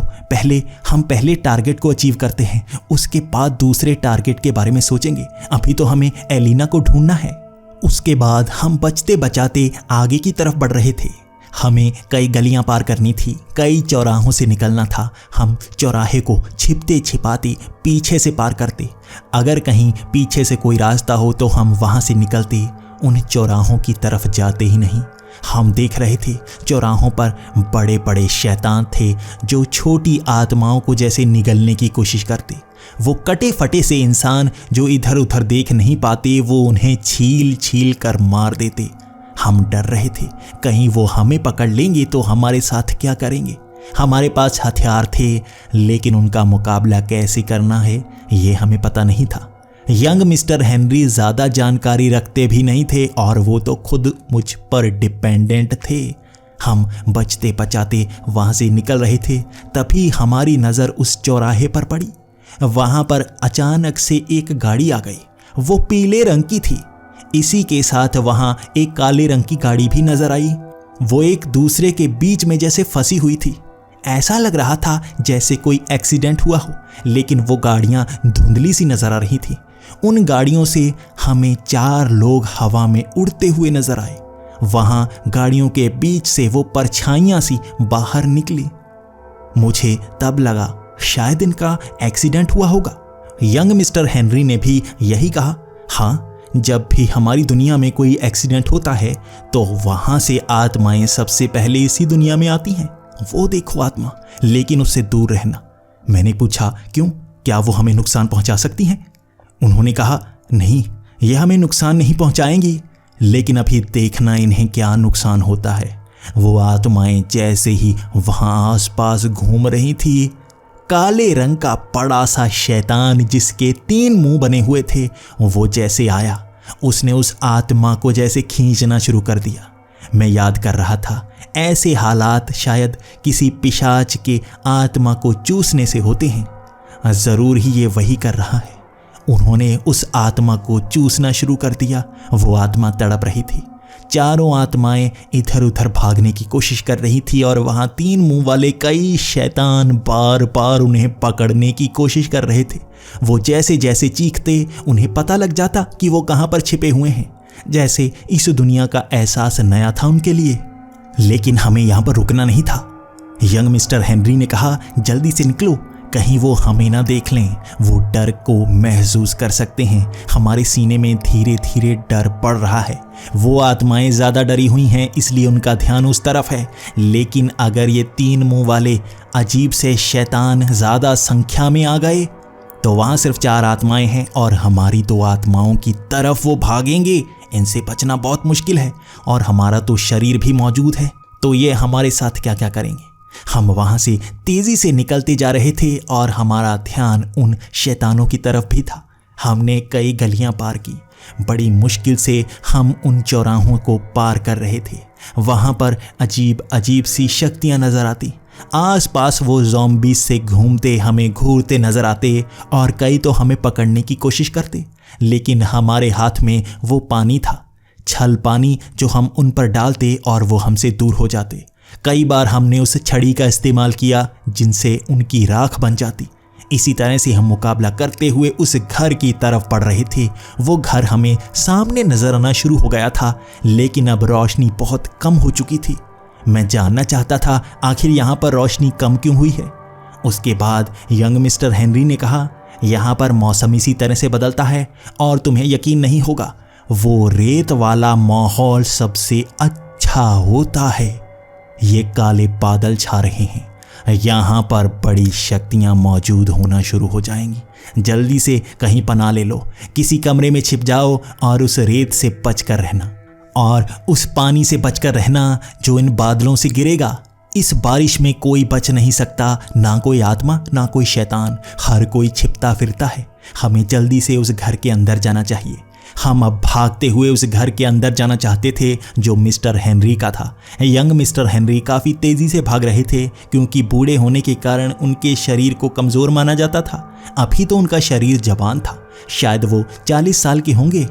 हम पहले टारगेट को अचीव करते हैं, उसके बाद दूसरे टारगेट के बारे में सोचेंगे। अभी तो हमें एलिना को ढूंढना है। उसके बाद हम बचते बचाते आगे की तरफ बढ़ रहे थे। हमें कई गलियां पार करनी थी, कई चौराहों से निकलना था। हम चौराहे को छिपते छिपाते पीछे से पार करते। अगर कहीं पीछे से कोई रास्ता हो तो हम वहां से निकलते, उन चौराहों की तरफ जाते ही नहीं। हम देख रहे थे चौराहों पर बड़े बड़े शैतान थे जो छोटी आत्माओं को जैसे निगलने की कोशिश करते। वो कटे फटे से इंसान जो इधर उधर देख नहीं पाते, वो उन्हें छील छील कर मार देते। हम डर रहे थे कहीं वो हमें पकड़ लेंगे तो हमारे साथ क्या करेंगे। हमारे पास हथियार थे, लेकिन उनका मुकाबला कैसे करना है ये हमें पता नहीं था। यंग मिस्टर हेनरी ज़्यादा जानकारी रखते भी नहीं थे और वो तो खुद मुझ पर डिपेंडेंट थे। हम बचते बचाते वहाँ से निकल रहे थे, तभी हमारी नज़र उस चौराहे पर पड़ी। वहाँ पर अचानक से एक गाड़ी आ गई। वो पीले रंग की थी। इसी के साथ वहाँ एक काले रंग की गाड़ी भी नजर आई। वो एक दूसरे के बीच में जैसे फंसी हुई थी। ऐसा लग रहा था जैसे कोई एक्सीडेंट हुआ हो, लेकिन वो गाड़ियाँ धुंधली सी नजर आ रही थी। उन गाड़ियों से हमें 4 लोग हवा में उड़ते हुए नजर आए। वहाँ गाड़ियों के बीच से वो परछाइयाँ सी बाहर निकली। मुझे तब लगा शायद इनका एक्सीडेंट हुआ होगा। यंग मिस्टर हेनरी ने भी यही कहा। हाँ, जब भी हमारी दुनिया में कोई एक्सीडेंट होता है तो वहाँ से आत्माएं सबसे पहले इसी दुनिया में आती हैं। वो देखो आत्मा, लेकिन उससे दूर रहना। मैंने पूछा क्यों, क्या वो हमें नुकसान पहुंचा सकती हैं? उन्होंने कहा नहीं, ये हमें नुकसान नहीं पहुंचाएंगी, लेकिन अभी देखना इन्हें क्या नुकसान होता है। वो आत्माएं जैसे ही वहां आसपास घूम रही थी, काले रंग का बड़ा सा शैतान जिसके 3 मुंह बने हुए थे, वो जैसे आया, उसने उस आत्मा को जैसे खींचना शुरू कर दिया। मैं याद कर रहा था ऐसे हालात शायद किसी पिशाच के आत्मा को चूसने से होते हैं। जरूर ही ये वही कर रहा है। उन्होंने उस आत्मा को चूसना शुरू कर दिया। वो आत्मा तड़प रही थी। चारों आत्माएं इधर उधर भागने की कोशिश कर रही थी और वहां 3 मुंह वाले कई शैतान बार बार उन्हें पकड़ने की कोशिश कर रहे थे। वो जैसे जैसे चीखते उन्हें पता लग जाता कि वो कहां पर छिपे हुए हैं, जैसे इस दुनिया का एहसास नया था उनके लिए। लेकिन हमें यहां पर रुकना नहीं था। यंग मिस्टर हेनरी ने कहा जल्दी से निकलो, कहीं वो हमें ना देख लें। वो डर को महसूस कर सकते हैं। हमारे सीने में धीरे धीरे डर बढ़ रहा है। वो आत्माएं ज़्यादा डरी हुई हैं, इसलिए उनका ध्यान उस तरफ है। लेकिन अगर ये 3 मुंह वाले अजीब से शैतान ज़्यादा संख्या में आ गए तो वहाँ सिर्फ 4 आत्माएं हैं और हमारी 2 आत्माओं की तरफ वो भागेंगे। इनसे बचना बहुत मुश्किल है और हमारा तो शरीर भी मौजूद है, तो ये हमारे साथ क्या क्या करेंगे। हम वहां से तेजी से निकलते जा रहे थे और हमारा ध्यान उन शैतानों की तरफ भी था। हमने कई गलियां पार की। बड़ी मुश्किल से हम उन चौराहों को पार कर रहे थे। वहां पर अजीब अजीब सी शक्तियां नजर आती। आसपास वो ज़ॉम्बी से घूमते हमें घूरते नजर आते और कई तो हमें पकड़ने की कोशिश करते, लेकिन हमारे हाथ में वो पानी था, छल पानी, जो हम उन पर डालते और वो हमसे दूर हो जाते। कई बार हमने उस छड़ी का इस्तेमाल किया जिनसे उनकी राख बन जाती। इसी तरह से हम मुकाबला करते हुए उस घर की तरफ बढ़ रहे थे। वो घर हमें सामने नजर आना शुरू हो गया था, लेकिन अब रोशनी बहुत कम हो चुकी थी। मैं जानना चाहता था आखिर यहाँ पर रोशनी कम क्यों हुई है। उसके बाद यंग मिस्टर हेनरी ने कहा, यहाँ पर मौसम इसी तरह से बदलता है और तुम्हें यकीन नहीं होगा, वो रेत वाला माहौल सबसे अच्छा होता है। ये काले बादल छा रहे हैं, यहाँ पर बड़ी शक्तियाँ मौजूद होना शुरू हो जाएंगी। जल्दी से कहीं पनाह ले लो, किसी कमरे में छिप जाओ और उस रेत से बचकर रहना और उस पानी से बचकर रहना जो इन बादलों से गिरेगा। इस बारिश में कोई बच नहीं सकता, ना कोई आत्मा ना कोई शैतान, हर कोई छिपता फिरता है। हमें जल्दी से उस घर के अंदर जाना चाहिए। हम अब भागते हुए उस घर के अंदर जाना चाहते थे जो मिस्टर हेनरी का था। यंग मिस्टर हेनरी काफ़ी तेज़ी से भाग रहे थे क्योंकि बूढ़े होने के कारण उनके शरीर को कमज़ोर माना जाता था। अभी तो उनका शरीर जवान था, शायद वो 40 साल के होंगे,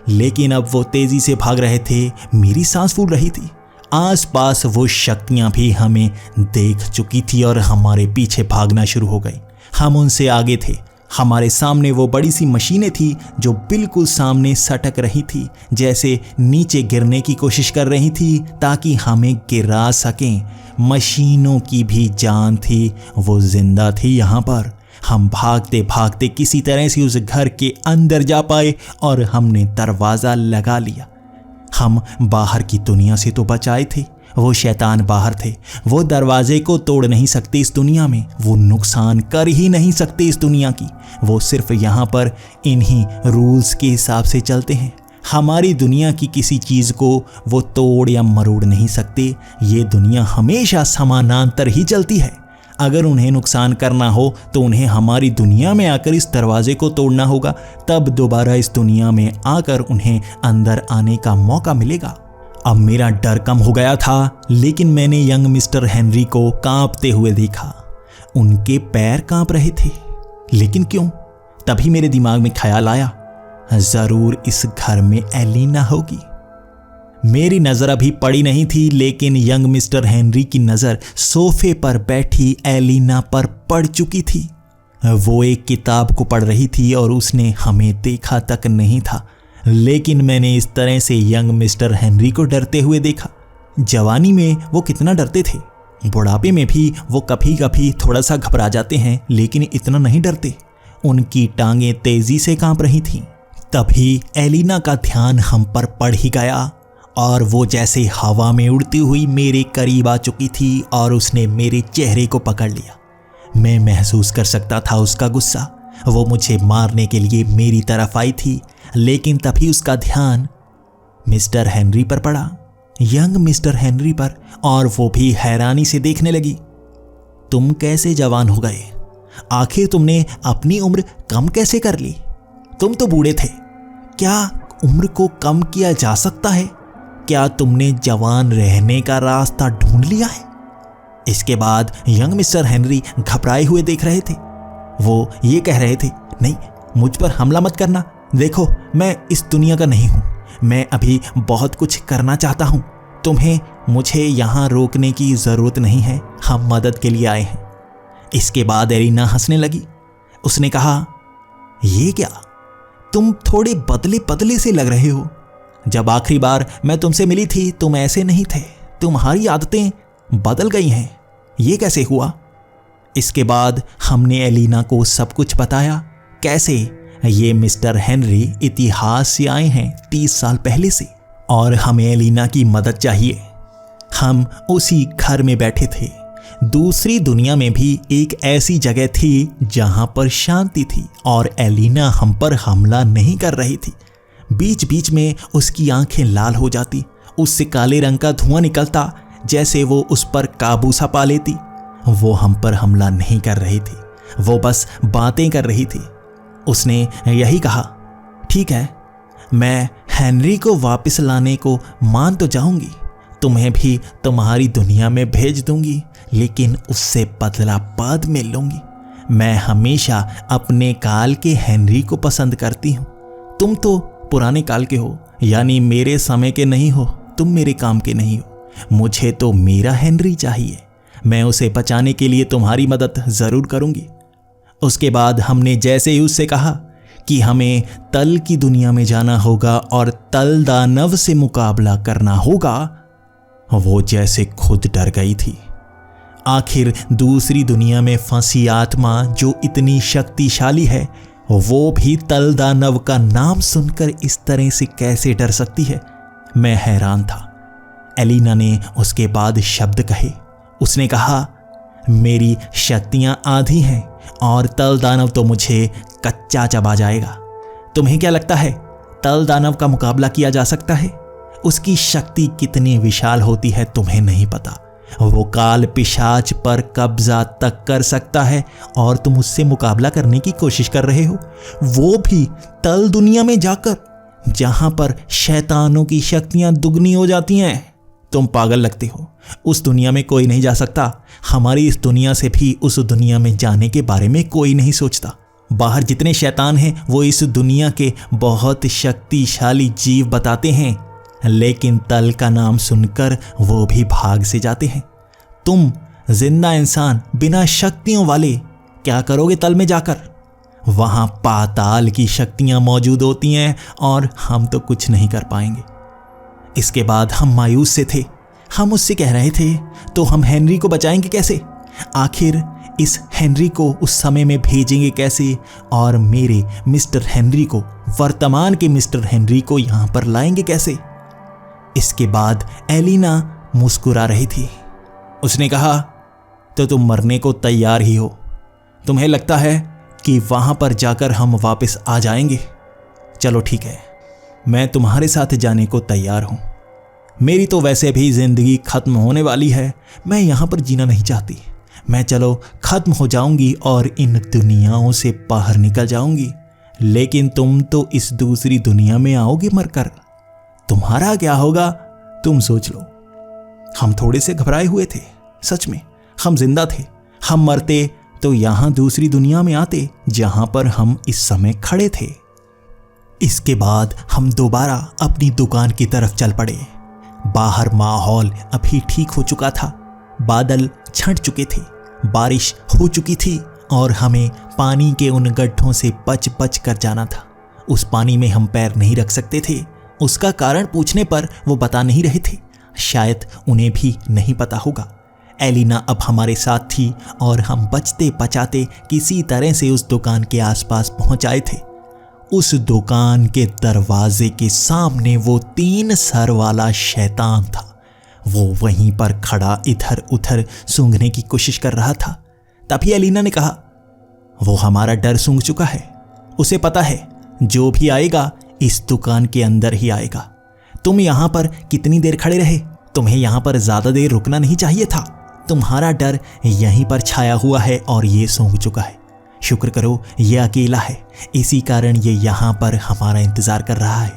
लेकिन अब वो तेज़ी से भाग रहे थे। मेरी सांस फूल रही थी। आसपास वो शक्तियाँ भी हमें देख चुकी थी और हमारे पीछे भागना शुरू हो गई। हम उनसे आगे थे। हमारे सामने वो बड़ी सी मशीनें थी जो बिल्कुल सामने सटक रही थी, जैसे नीचे गिरने की कोशिश कर रही थी ताकि हमें गिरा सकें। मशीनों की भी जान थी, वो जिंदा थी यहाँ पर। हम भागते भागते किसी तरह से उस घर के अंदर जा पाए और हमने दरवाज़ा लगा लिया। हम बाहर की दुनिया से तो बच आए थे, वो शैतान बाहर थे। वो दरवाजे को तोड़ नहीं सकते इस दुनिया में, वो नुकसान कर ही नहीं सकते इस दुनिया की। वो सिर्फ यहाँ पर इन्हीं रूल्स के हिसाब से चलते हैं। हमारी दुनिया की किसी चीज़ को वो तोड़ या मरोड़ नहीं सकते। ये दुनिया हमेशा समानांतर ही चलती है। अगर उन्हें नुकसान करना हो तो उन्हें हमारी दुनिया में आकर इस दरवाजे को तोड़ना होगा, तब दोबारा इस दुनिया में आकर उन्हें अंदर आने का मौका मिलेगा। अब मेरा डर कम हो गया था, लेकिन मैंने यंग मिस्टर हेनरी को कांपते हुए देखा। उनके पैर कांप रहे थे, लेकिन क्यों? तभी मेरे दिमाग में ख्याल आया, जरूर इस घर में एलिना होगी। मेरी नज़र अभी पड़ी नहीं थी, लेकिन यंग मिस्टर हेनरी की नज़र सोफे पर बैठी एलिना पर पड़ चुकी थी। वो एक किताब को पढ़ रही थी और उसने हमें देखा तक नहीं था, लेकिन मैंने इस तरह से यंग मिस्टर हेनरी को डरते हुए देखा। जवानी में वो कितना डरते थे, बुढ़ापे में भी वो कभी कभी थोड़ा सा घबरा जाते हैं, लेकिन इतना नहीं डरते। उनकी टांगें तेजी से कांप रही थीं। तभी एलिना का ध्यान हम पर पड़ ही गया और वो जैसे हवा में उड़ती हुई मेरे करीब आ चुकी थी और उसने मेरे चेहरे को पकड़ लिया। मैं महसूस कर सकता था उसका गुस्सा। वो मुझे मारने के लिए मेरी तरफ आई थी, लेकिन तभी उसका ध्यान मिस्टर हेनरी पर पड़ा, यंग मिस्टर हेनरी पर, और वो भी हैरानी से देखने लगी। तुम कैसे जवान हो गए? आखिर तुमने अपनी उम्र कम कैसे कर ली? तुम तो बूढ़े थे। क्या उम्र को कम किया जा सकता है? क्या तुमने जवान रहने का रास्ता ढूंढ लिया है? इसके बाद यंग मिस्टर हेनरी घबराए हुए देख रहे थे। वो ये कह रहे थे, नहीं, मुझ पर हमला मत करना। देखो, मैं इस दुनिया का नहीं हूँ। मैं अभी बहुत कुछ करना चाहता हूँ। तुम्हें मुझे यहाँ रोकने की ज़रूरत नहीं है। हम मदद के लिए आए हैं। इसके बाद एलिना हंसने लगी। उसने कहा, ये क्या, तुम थोड़े बदले बदले से लग रहे हो। जब आखिरी बार मैं तुमसे मिली थी तुम ऐसे नहीं थे। तुम्हारी आदतें बदल गई हैं। ये कैसे हुआ? इसके बाद हमने एलिना को सब कुछ बताया, कैसे ये मिस्टर हेनरी इतिहास से आए हैं 30 साल पहले से और हमें एलिना की मदद चाहिए। हम उसी घर में बैठे थे। दूसरी दुनिया में भी एक ऐसी जगह थी जहां पर शांति थी और एलिना हम पर हमला नहीं कर रही थी। बीच बीच में उसकी आंखें लाल हो जाती, उससे काले रंग का धुआं निकलता, जैसे वो उस पर काबू सा पा लेती। वो हम पर हमला नहीं कर रही थी, वो बस बातें कर रही थी। उसने यही कहा, ठीक है, मैं हेनरी को वापस लाने को मान तो जाऊंगी, तुम्हें भी तुम्हारी दुनिया में भेज दूंगी, लेकिन उससे पतला पद मिल लूंगी। मैं हमेशा अपने काल के हेनरी को पसंद करती हूँ। तुम तो पुराने काल के हो, यानी मेरे समय के नहीं हो, तुम मेरे काम के नहीं हो। मुझे तो मेरा हेनरी चाहिए। मैं उसे बचाने के लिए तुम्हारी मदद जरूर करूंगी। उसके बाद हमने जैसे ही उससे कहा कि हमें तल की दुनिया में जाना होगा और तल दानव से मुकाबला करना होगा, वो जैसे खुद डर गई थी। आखिर दूसरी दुनिया में फंसी आत्मा जो इतनी शक्तिशाली है, वो भी तल दानव का नाम सुनकर इस तरह से कैसे डर सकती है? मैं हैरान था। एलिना ने उसके बाद शब्द कहे। उसने कहा, मेरी शक्तियां आधी हैं और तल दानव तो मुझे कच्चा चबा जाएगा। तुम्हें क्या लगता है तल दानव का मुकाबला किया जा सकता है? उसकी शक्ति कितनी विशाल होती है तुम्हें नहीं पता। वो काल पिशाच पर कब्जा तक कर सकता है और तुम उससे मुकाबला करने की कोशिश कर रहे हो, वो भी तल दुनिया में जाकर, जहां पर शैतानों की शक्तियां दुगनी हो जाती हैं। तुम पागल लगते हो। उस दुनिया में कोई नहीं जा सकता। हमारी इस दुनिया से भी उस दुनिया में जाने के बारे में कोई नहीं सोचता। बाहर जितने शैतान हैं वो इस दुनिया के बहुत शक्तिशाली जीव बताते हैं, लेकिन तल का नाम सुनकर वो भी भाग से जाते हैं। तुम जिंदा इंसान बिना शक्तियों वाले क्या करोगे तल में जाकर? वहां पाताल की शक्तियां मौजूद होती हैं और हम तो कुछ नहीं कर पाएंगे। इसके बाद हम मायूस से थे। हम उससे कह रहे थे, तो हम हेनरी को बचाएंगे कैसे? आखिर इस हेनरी को उस समय में भेजेंगे कैसे? और मेरे मिस्टर हेनरी को, वर्तमान के मिस्टर हेनरी को यहां पर लाएंगे कैसे? इसके बाद एलिना मुस्कुरा रही थी। उसने कहा, तो तुम मरने को तैयार ही हो? तुम्हें लगता है कि वहां पर जाकर हम वापस आ जाएंगे? चलो ठीक है, मैं तुम्हारे साथ जाने को तैयार हूं। मेरी तो वैसे भी जिंदगी खत्म होने वाली है। मैं यहां पर जीना नहीं चाहती। मैं चलो खत्म हो जाऊंगी और इन दुनियाओं से बाहर निकल जाऊंगी, लेकिन तुम तो इस दूसरी दुनिया में आओगे मरकर। तुम्हारा क्या होगा तुम सोच लो। हम थोड़े से घबराए हुए थे। सच में हम जिंदा थे। हम मरते तो यहां दूसरी दुनिया में आते जहां पर हम इस समय खड़े थे। इसके बाद हम दोबारा अपनी दुकान की तरफ चल पड़े। बाहर माहौल अभी ठीक हो चुका था। बादल छंट चुके थे, बारिश हो चुकी थी और हमें पानी के उन गड्ढों से बच बच कर जाना था। उस पानी में हम पैर नहीं रख सकते थे। उसका कारण पूछने पर वो बता नहीं रहे थे। शायद उन्हें भी नहीं पता होगा। एलिना अब हमारे साथ थी और हम बचते बचाते किसी तरह से उस दुकान के आसपास पहुंच आए थे। उस दुकान के दरवाजे के सामने वो 3 सर वाला शैतान था। वो वहीं पर खड़ा इधर उधर सूंघने की कोशिश कर रहा था। तभी एलिना ने कहा, वो हमारा डर सूंघ चुका है। उसे पता है जो भी आएगा इस दुकान के अंदर ही आएगा। तुम यहां पर कितनी देर खड़े रहे? तुम्हें यहां पर ज्यादा देर रुकना नहीं चाहिए था। तुम्हारा डर यहीं पर छाया हुआ है और ये सूंघ चुका है। शुक्र करो ये अकेला है, इसी कारण ये यहाँ पर हमारा इंतजार कर रहा है।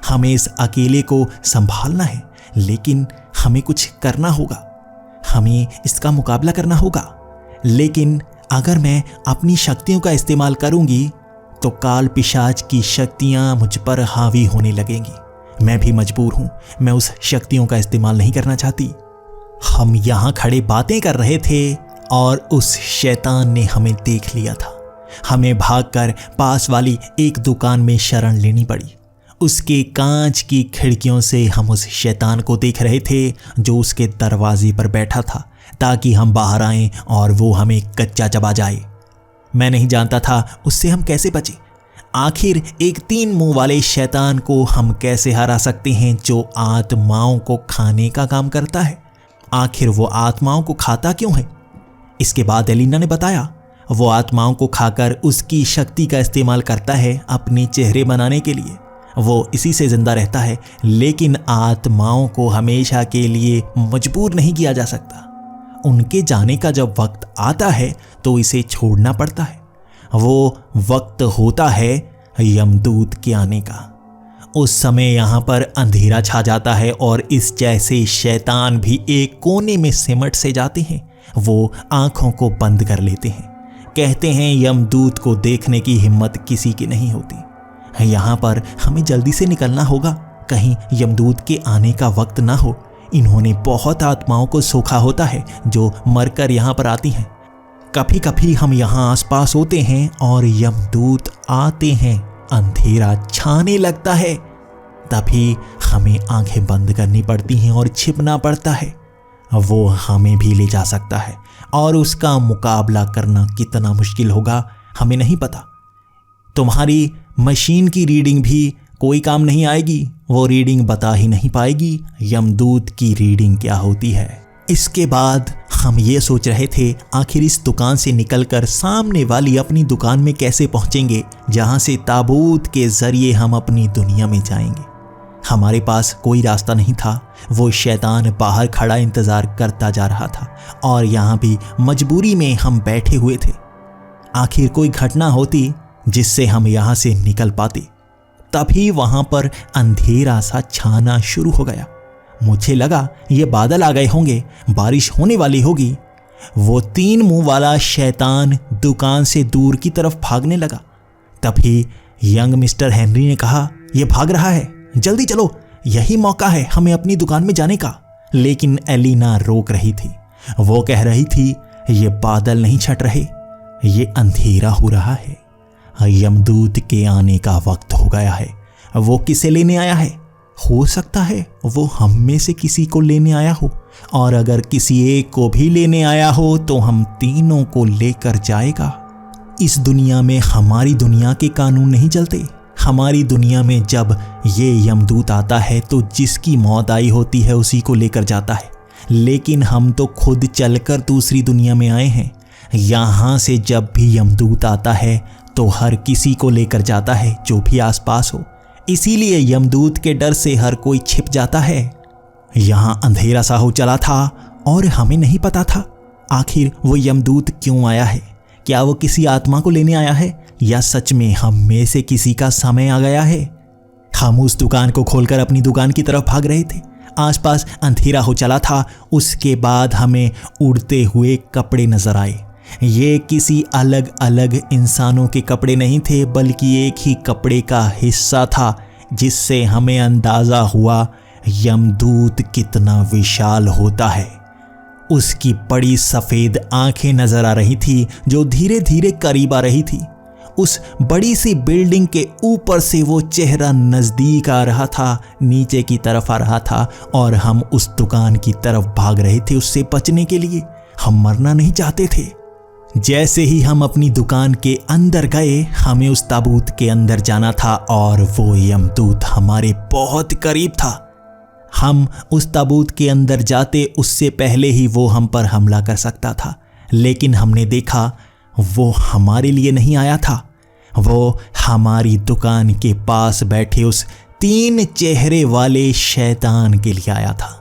हमें इस अकेले को संभालना है, लेकिन हमें कुछ करना होगा। हमें इसका मुकाबला करना होगा। लेकिन अगर मैं अपनी शक्तियों का इस्तेमाल करूंगी तो काल पिशाच की शक्तियां मुझ पर हावी होने लगेंगी। मैं भी मजबूर हूं। मैं उस शक्तियों का इस्तेमाल नहीं करना चाहती। हम यहाँ खड़े बातें कर रहे थे और उस शैतान ने हमें देख लिया था। हमें भागकर पास वाली एक दुकान में शरण लेनी पड़ी। उसके कांच की खिड़कियों से हम उस शैतान को देख रहे थे जो उसके दरवाजे पर बैठा था, ताकि हम बाहर आएं और वो हमें कच्चा चबा जाए। मैं नहीं जानता था उससे हम कैसे बचे। आखिर एक 3 मुंह वाले शैतान को हम कैसे हरा सकते हैं जो आत्माओं को खाने का काम करता है? आखिर वो आत्माओं को खाता क्यों है? इसके बाद एलिना ने बताया, वो आत्माओं को खाकर उसकी शक्ति का इस्तेमाल करता है अपने चेहरे बनाने के लिए। वो इसी से जिंदा रहता है, लेकिन आत्माओं को हमेशा के लिए मजबूर नहीं किया जा सकता। उनके जाने का जब वक्त आता है तो इसे छोड़ना पड़ता है। वो वक्त होता है यमदूत के आने का। उस समय यहाँ पर अंधेरा छा जाता है और इस जैसे शैतान भी एक कोने में सिमट से जाते हैं। वो आंखों को बंद कर लेते हैं। कहते हैं यमदूत को देखने की हिम्मत किसी की नहीं होती। यहाँ पर हमें जल्दी से निकलना होगा, कहीं यमदूत के आने का वक्त ना हो। इन्होंने बहुत आत्माओं को सोखा होता है जो मरकर यहाँ पर आती हैं। कभी कभी हम यहाँ आसपास होते हैं और यमदूत आते हैं, अंधेरा छाने लगता है, तभी हमें आंखें बंद करनी पड़ती हैं और छिपना पड़ता है। वो हमें भी ले जा सकता है और उसका मुकाबला करना कितना मुश्किल होगा हमें नहीं पता। तुम्हारी मशीन की रीडिंग भी कोई काम नहीं आएगी, वो रीडिंग बता ही नहीं पाएगी यमदूत की रीडिंग क्या होती है। इसके बाद हम ये सोच रहे थे आखिर इस दुकान से निकलकर सामने वाली अपनी दुकान में कैसे पहुंचेंगे, जहां से ताबूत के जरिए हम अपनी दुनिया में जाएंगे। हमारे पास कोई रास्ता नहीं था। वो शैतान बाहर खड़ा इंतजार करता जा रहा था और यहाँ भी मजबूरी में हम बैठे हुए थे। आखिर कोई घटना होती जिससे हम यहाँ से निकल पाते। तभी वहां पर अंधेरा सा छाना शुरू हो गया। मुझे लगा ये बादल आ गए होंगे, बारिश होने वाली होगी। वो 3 मुंह वाला शैतान दुकान से दूर की तरफ भागने लगा। तभी यंग मिस्टर हेनरी ने कहा, यह भाग रहा है, जल्दी चलो, यही मौका है हमें अपनी दुकान में जाने का। लेकिन एलिना रोक रही थी। वो कह रही थी, ये बादल नहीं छट रहे, ये अंधेरा हो रहा है। यमदूत के आने का वक्त हो गया है। वो किसे लेने आया है? हो सकता है वो हम में से किसी को लेने आया हो, और अगर किसी एक को भी लेने आया हो तो हम तीनों को लेकर जाएगा। इस दुनिया में हमारी दुनिया के कानून नहीं चलते। हमारी दुनिया में जब ये यमदूत आता है तो जिसकी मौत आई होती है उसी को लेकर जाता है। लेकिन हम तो खुद चलकर दूसरी दुनिया में आए हैं। यहाँ से जब भी यमदूत आता है तो हर किसी को लेकर जाता है जो भी आसपास हो। इसीलिए यमदूत के डर से हर कोई छिप जाता है। यहाँ अंधेरा सा हो चला था और हमें नहीं पता था आखिर वो यमदूत क्यों आया है। क्या वो किसी आत्मा को लेने आया है या सच में हम में से किसी का समय आ गया है? हम उस दुकान को खोलकर अपनी दुकान की तरफ भाग रहे थे। आसपास अंधेरा हो चला था। उसके बाद हमें उड़ते हुए कपड़े नजर आए। ये किसी अलग अलग इंसानों के कपड़े नहीं थे, बल्कि एक ही कपड़े का हिस्सा था, जिससे हमें अंदाजा हुआ यमदूत कितना विशाल होता है। उसकी बड़ी सफ़ेद आंखें नजर आ रही थी जो धीरे धीरे करीब आ रही थी। उस बड़ी सी बिल्डिंग के ऊपर से वो चेहरा नज़दीक आ रहा था, नीचे की तरफ आ रहा था, और हम उस दुकान की तरफ भाग रहे थे उससे बचने के लिए। हम मरना नहीं चाहते थे। जैसे ही हम अपनी दुकान के अंदर गए, हमें उस ताबूत के अंदर जाना था और वो यमदूत हमारे बहुत करीब था। हम उस ताबूत के अंदर जाते उससे पहले ही वो हम पर हमला कर सकता था। लेकिन हमने देखा वो हमारे लिए नहीं आया था, वो हमारी दुकान के पास बैठे उस 3 चेहरे वाले शैतान के लिए आया था।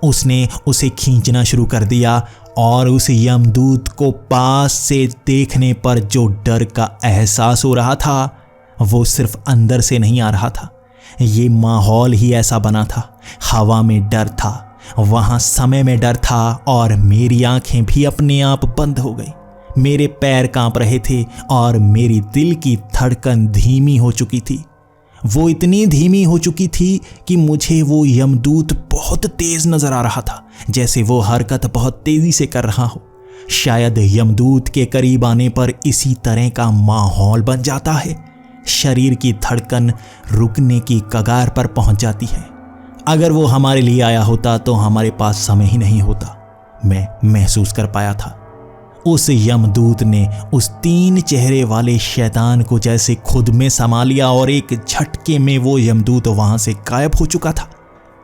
उसने उसे खींचना शुरू कर दिया और उस यमदूत को पास से देखने पर जो डर का एहसास हो रहा था वो सिर्फ अंदर से नहीं आ रहा था। ये माहौल ही ऐसा बना था। हवा में डर था, वहाँ समय में डर था, और मेरी आंखें भी अपने आप बंद हो गई। मेरे पैर कांप रहे थे और मेरी दिल की धड़कन धीमी हो चुकी थी। वो इतनी धीमी हो चुकी थी कि मुझे वो यमदूत बहुत तेज नजर आ रहा था, जैसे वो हरकत बहुत तेजी से कर रहा हो। शायद यमदूत के करीब आने पर इसी तरह का माहौल बन जाता है। शरीर की धड़कन रुकने की कगार पर पहुंच जाती है। अगर वो हमारे लिए आया होता तो हमारे पास समय ही नहीं होता। मैं महसूस कर पाया था उस यमदूत ने उस 3 चेहरे वाले शैतान को जैसे खुद में समा लिया और एक झटके में वो यमदूत वहां से गायब हो चुका था।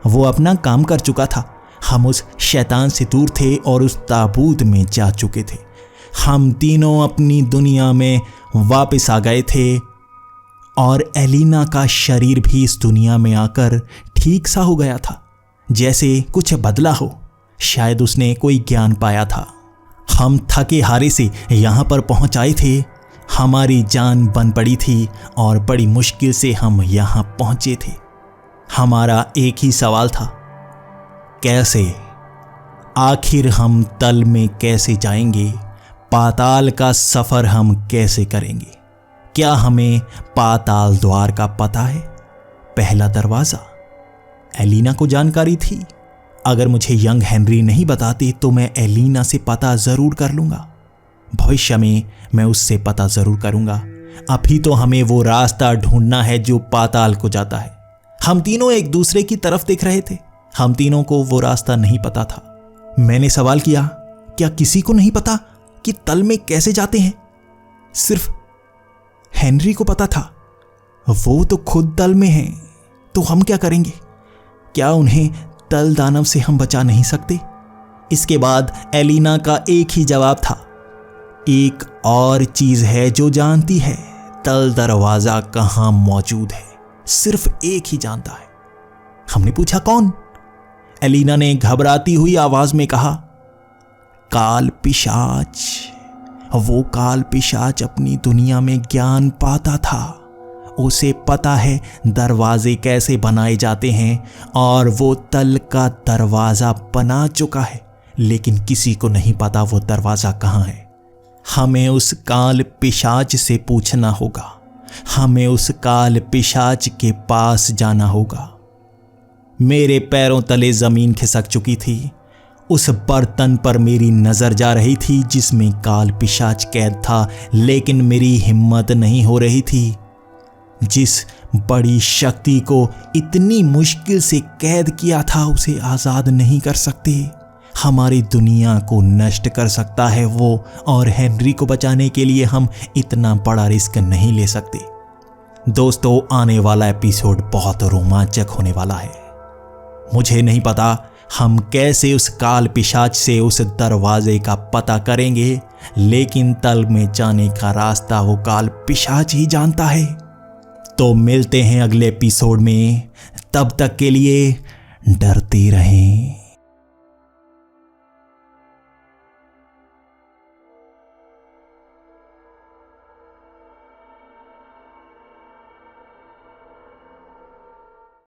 वो अपना काम कर चुका था। हम उस शैतान से दूर थे और उस ताबूत में जा चुके थे। हम तीनों अपनी दुनिया में वापस आ गए थे और एलिना का शरीर भी इस दुनिया में आकर ठीक सा हो गया था, जैसे कुछ बदला हो। शायद उसने कोई ज्ञान पाया था। हम थके हारे से यहाँ पर पहुँच आए थे। हमारी जान बन पड़ी थी और बड़ी मुश्किल से हम यहाँ पहुँचे थे। हमारा एक ही सवाल था, कैसे? आखिर हम तल में कैसे जाएंगे? पाताल का सफर हम कैसे करेंगे? क्या हमें पाताल द्वार का पता है? पहला दरवाजा। एलिना को जानकारी थी। अगर मुझे यंग हेनरी नहीं बताते तो मैं एलिना से पता जरूर कर लूंगा। भविष्य में मैं उससे पता जरूर करूंगा। अभी तो हमें वो रास्ता ढूंढना है जो पाताल को जाता है। हम तीनों एक दूसरे की तरफ देख रहे थे। हम तीनों को वो रास्ता नहीं पता था। मैंने सवाल किया, क्या किसी को नहीं पता कि तल में कैसे जाते हैं? सिर्फ हेनरी को पता था। वो तो खुद तल में हैं, तो हम क्या करेंगे? क्या उन्हें तल दानव से हम बचा नहीं सकते? इसके बाद एलिना का एक ही जवाब था, एक और चीज है जो जानती है, तल दरवाजा कहां मौजूद है, सिर्फ एक ही जानता है। हमने पूछा, कौन? एलिना ने घबराती हुई आवाज में कहा, काल पिशाच। वो काल पिशाच अपनी दुनिया में ज्ञान पाता था। उसे पता है दरवाजे कैसे बनाए जाते हैं और वो तल का दरवाजा बना चुका है, लेकिन किसी को नहीं पता वो दरवाजा कहाँ है। हमें उस काल पिशाच से पूछना होगा। हमें उस काल पिशाच के पास जाना होगा। मेरे पैरों तले जमीन खिसक चुकी थी। उस बर्तन पर मेरी नजर जा रही थी जिसमें काल पिशाच कैद था, लेकिन मेरी हिम्मत नहीं हो रही थी। जिस बड़ी शक्ति को इतनी मुश्किल से कैद किया था उसे आजाद नहीं कर सकते। हमारी दुनिया को नष्ट कर सकता है वो, और हेनरी को बचाने के लिए हम इतना बड़ा रिस्क नहीं ले सकते। दोस्तों, आने वाला एपिसोड बहुत रोमांचक होने वाला है। मुझे नहीं पता हम कैसे उस काल पिशाच से उस दरवाजे का पता करेंगे, लेकिन तल में जाने का रास्ता वो काल पिशाच ही जानता है। तो मिलते हैं अगले एपिसोड में। तब तक के लिए डरते रहें।